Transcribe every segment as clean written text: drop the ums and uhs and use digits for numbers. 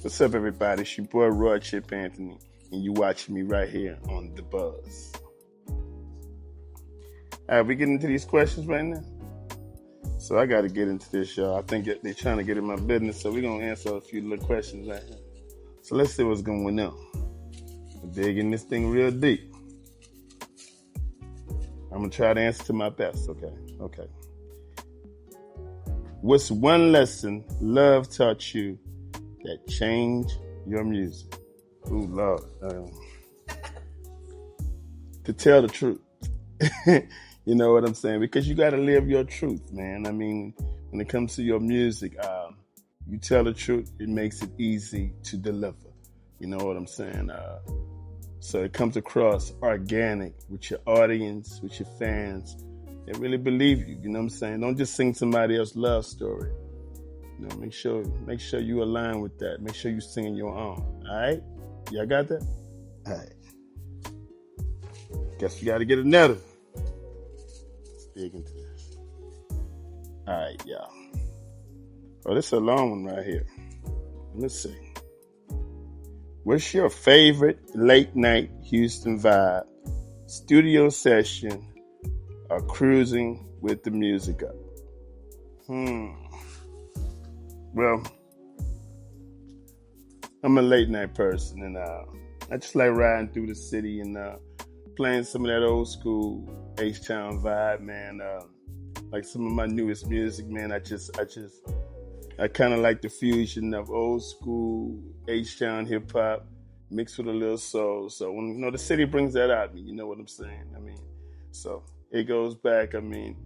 What's up, everybody? It's your boy Roi Chip Anthony, and you watching me right here on The Buzz. All right, we getting into these questions right now. So I got to get into this, y'all. I think they're trying to get in my business, so we're going to answer a few little questions right here. So let's see what's going on. I'm digging this thing real deep. I'm going to try to answer to my best, okay? What's one lesson love taught you that changed your music? Ooh, Lord. To tell the truth. You know what I'm saying? Because you got to live your truth, man. I mean, when it comes to your music, you tell the truth, it makes it easy to deliver. You know what I'm saying? So it comes across organic with your audience, with your fans. They really believe you. You know what I'm saying? Don't just sing somebody else's love story. You know, make sure you align with that. Make sure you singing your own. All right? Y'all got that? All right. Guess we got to get another. Let's dig into this. All right, y'all. Oh, this is a long one right here. Let's see. What's your favorite late night Houston vibe? Studio session or cruising with the music up? Well, I'm a late night person, and I just like riding through the city and playing some of that old school H-Town vibe, man. Like some of my newest music, man. I kind of like the fusion of old school H-Town hip hop mixed with a little soul. So when the city brings that out of me, you know what I'm saying? I mean, so it goes back. I mean,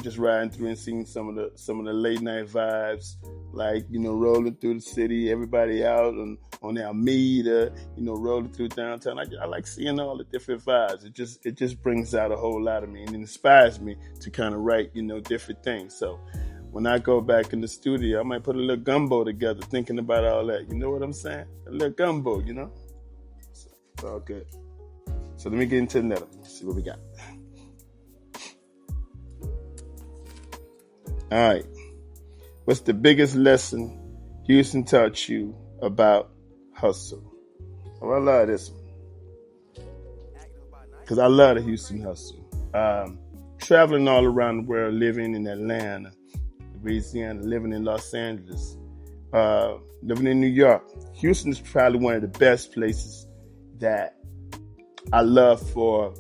just riding through and seeing some of the late night vibes, like, rolling through the city, everybody out on their Alameda, rolling through downtown. I like seeing all the different vibes. It just brings out a whole lot of me and it inspires me to kind of write, different things. So when I go back in the studio, I might put a little gumbo together, thinking about all that. You know what I'm saying? A little gumbo, So it's all good. So let me get into another one. See what we got. All right. What's the biggest lesson Houston taught you about hustle? Oh, I love this one. Because I love the Houston hustle. Traveling all around the world, living in Atlanta, Louisiana, living in Los Angeles, living in New York. Houston is probably one of the best places that I love for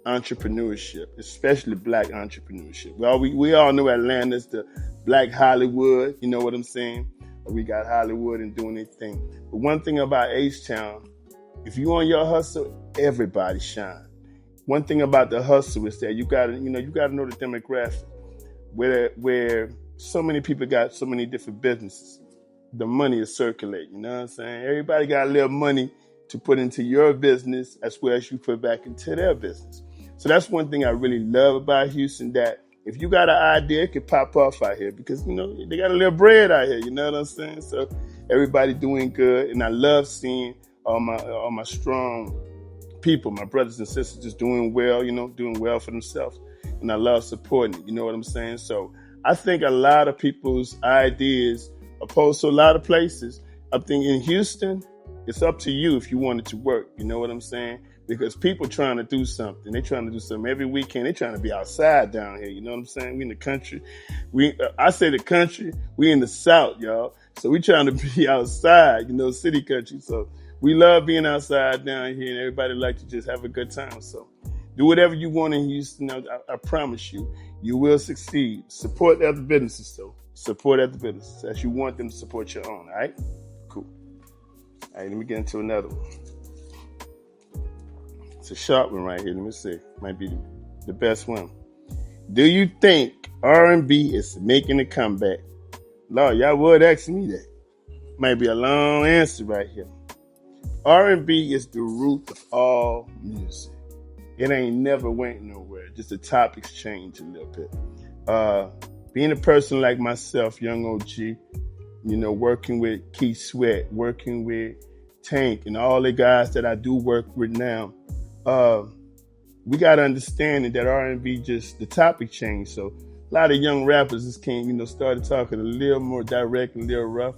entrepreneurship, especially black entrepreneurship. Well, we all know Atlanta's the black Hollywood, you know what I'm saying? We got Hollywood and doing their thing. But one thing about H-Town, if you on your hustle, everybody shine. One thing about the hustle is that you gotta know the demographic, where so many people got so many different businesses. The money is circulating, you know what I'm saying? Everybody got a little money to put into your business as well as you put back into their business. So that's one thing I really love about Houston, that if you got an idea, it could pop off out here because, they got a little bread out here, you know what I'm saying? So everybody doing good. And I love seeing all my strong people, my brothers and sisters just doing well, doing well for themselves. And I love supporting it, you know what I'm saying? So I think a lot of people's ideas opposed to a lot of places. I think in Houston, it's up to you if you want it to work, you know what I'm saying? Because people trying to do something. They're trying to do something every weekend. They're trying to be outside down here. You know what I'm saying? We in the country. I say the country. We in the South, y'all. So we trying to be outside, city country. So we love being outside down here, and everybody like to just have a good time. So do whatever you want in Houston. I promise you, you will succeed. Support other businesses, though. Support other businesses as you want them to support your own. All right? Cool. All right, let me get into another one. It's a sharp one right here. Let me see. Might be the best one. Do you think R&B is making a comeback? Lord, y'all would ask me that. Might be a long answer right here. R&B is the root of all music. It ain't never went nowhere. Just the topics change a little bit. Being a person like myself, young OG, working with Keith Sweat, working with Tank, and all the guys that I do work with now, we got to understand that R&B just, the topic changed. So a lot of young rappers just came, started talking a little more direct and a little rough.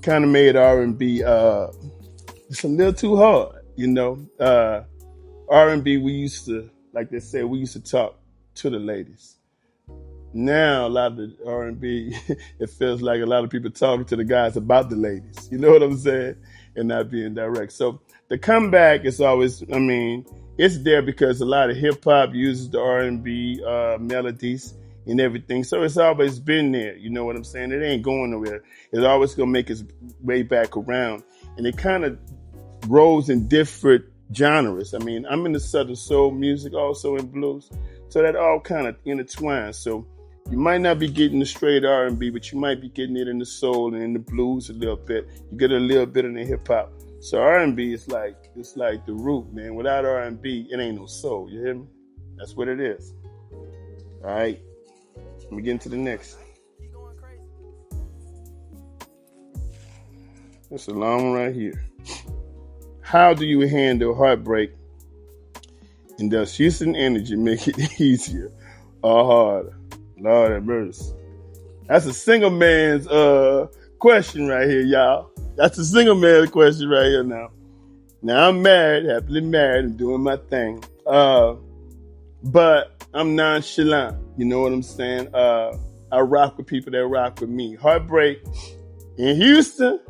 kind of made R&B just a little too hard, R&B, we used to, like they said, we used to talk to the ladies. Now a lot of the R&B, it feels like a lot of people talking to the guys about the ladies. You know what I'm saying? And not being direct. So the comeback is always, it's there because a lot of hip hop uses the R&B melodies and everything. So it's always been there. You know what I'm saying? It ain't going nowhere. It's always gonna make its way back around. And it kind of rolls in different genres. I'm in the Southern soul music, also in blues. So that all kind of intertwines. So you might not be getting the straight R&B, but you might be getting it in the soul and in the blues a little bit. You get a little bit in the hip hop. So R&B is it's like the root, man. Without R&B, it ain't no soul. You hear me? That's what it is. All right. Let me get into the next. That's a long one right here. How do you handle heartbreak? And does Houston Energy make it easier or harder? Lord have mercy. That's a single man's question right here, y'all. That's a single man's question right here now. Now I'm married, happily married, and doing my thing. But I'm nonchalant. You know what I'm saying? I rock with people that rock with me. Heartbreak in Houston,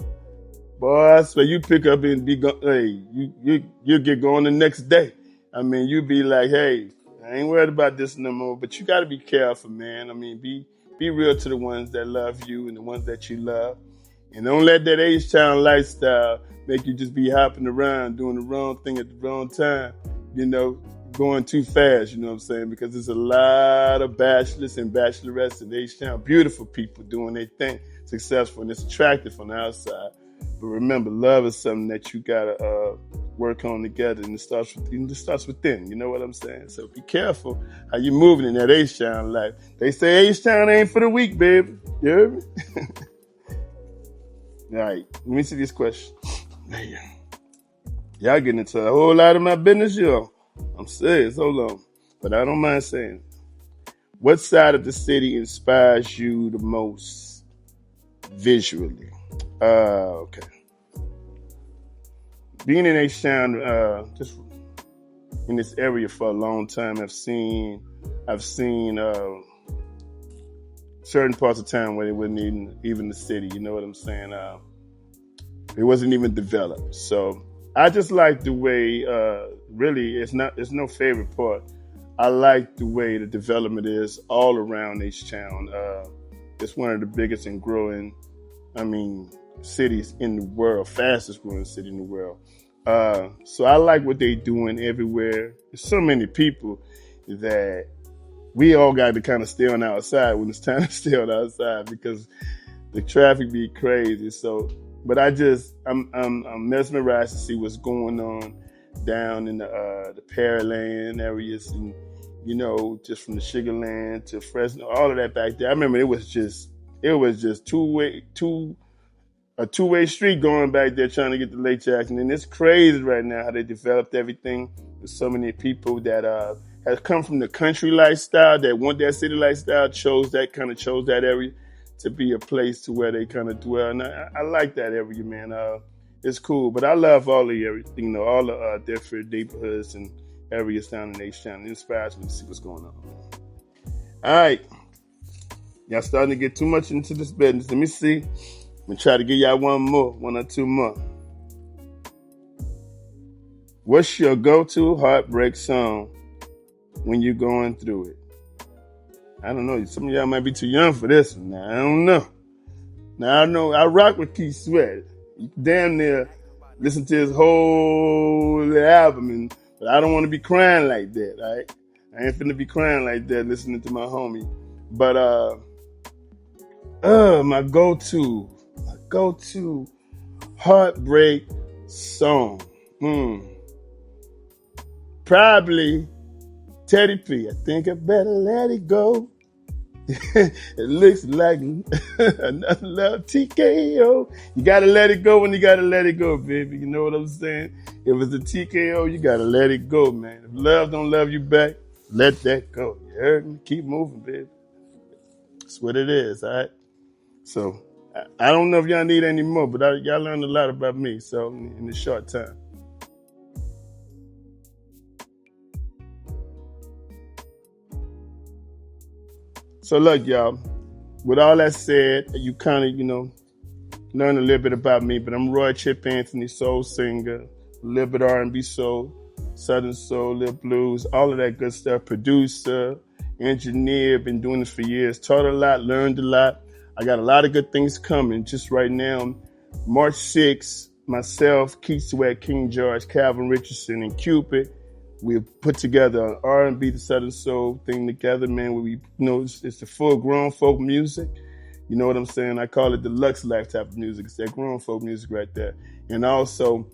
boy, I swear you pick up and be you get going the next day. You be like, hey, I ain't worried about this no more. But you got to be careful, man. Be real to the ones that love you and the ones that you love. And don't let that H-Town lifestyle make you just be hopping around, doing the wrong thing at the wrong time, going too fast, you know what I'm saying? Because there's a lot of bachelors and bachelorettes in H-Town, beautiful people doing their thing, successful, and it's attractive on the outside. But remember, love is something that you gotta work on together, and it starts within. You know what I'm saying? So be careful how you moving in that H-Town life. They say H-Town ain't for the weak, baby. You hear me? All right, let me see this question. Man, y'all getting into a whole lot of my business, y'all. I'm serious. Hold on, but I don't mind saying it. What side of the city inspires you the most visually? Okay. Being in H-Town, just in this area for a long time, I've seen certain parts of town where it wasn't even the city. You know what I'm saying? It wasn't even developed. So I just like the way. Really, it's no favorite part. I like the way the development is all around H-Town. It's one of the biggest and growing. Cities in the world, fastest growing city in the world. So I like what they doing everywhere. There's so many people that we all got to kind of stay on the outside when it's time to stay on the outside because the traffic be crazy. So, but I'm mesmerized to see what's going on down in the Pearland areas and, just from the Sugar Land to Fresno, all of that back there. I remember it was just a two-way street going back there trying to get to Lake Jackson. And it's crazy right now how they developed everything. There's so many people that have come from the country lifestyle that want that city lifestyle, chose that area to be a place to where they kind of dwell. And I like that area, man. It's cool. But I love all the everything, all the different neighborhoods and areas down in H-Town. It inspires me to see what's going on. All right. Y'all starting to get too much into this business. Let me see. I'm going to try to give y'all one or two more. What's your go-to heartbreak song when you're going through it? I don't know. Some of y'all might be too young for this one. Now, I don't know. Now, I know I rock with Keith Sweat. You damn near listen to his whole album, but I don't want to be crying like that, all right? I ain't finna be crying like that listening to my homie. But my go-to heartbreak song. Probably Teddy P. I think I better let it go. It looks like another love TKO. You gotta let it go when you gotta let it go, baby. You know what I'm saying? If it's a TKO, you gotta let it go, man. If love don't love you back, let that go. You heard me? Keep moving, baby. That's what it is, all right? So I don't know if y'all need any more, but y'all learned a lot about me. So in a short time. So look, y'all. With all that said, you kind of learn a little bit about me. But I'm Roi Chip Anthony, soul singer, a little bit R&B soul, Southern soul, little blues, all of that good stuff. Producer, engineer, been doing this for years. Taught a lot, learned a lot. I got a lot of good things coming. Just right now, March 6th, myself, Keith Sweat, King George, Calvin Richardson, and Cupid, we put together an R&B to Southern soul thing together, man. Where it's the full grown folk music. You know what I'm saying? I call it the Lux Life type of music. It's that grown folk music right there. And also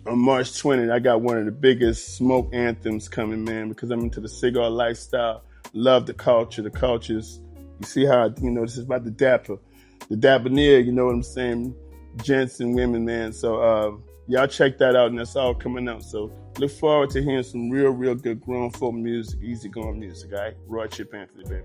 on March 20th, I got one of the biggest smoke anthems coming, man, because I'm into the cigar lifestyle. Love the culture. The culture's, you see how, this is about the dapper-near, you know what I'm saying? Gents and women, man. So y'all check that out, and that's all coming out. So look forward to hearing some real, real good grown folk music, easy going music, all right? Roi Chip Anthony, baby.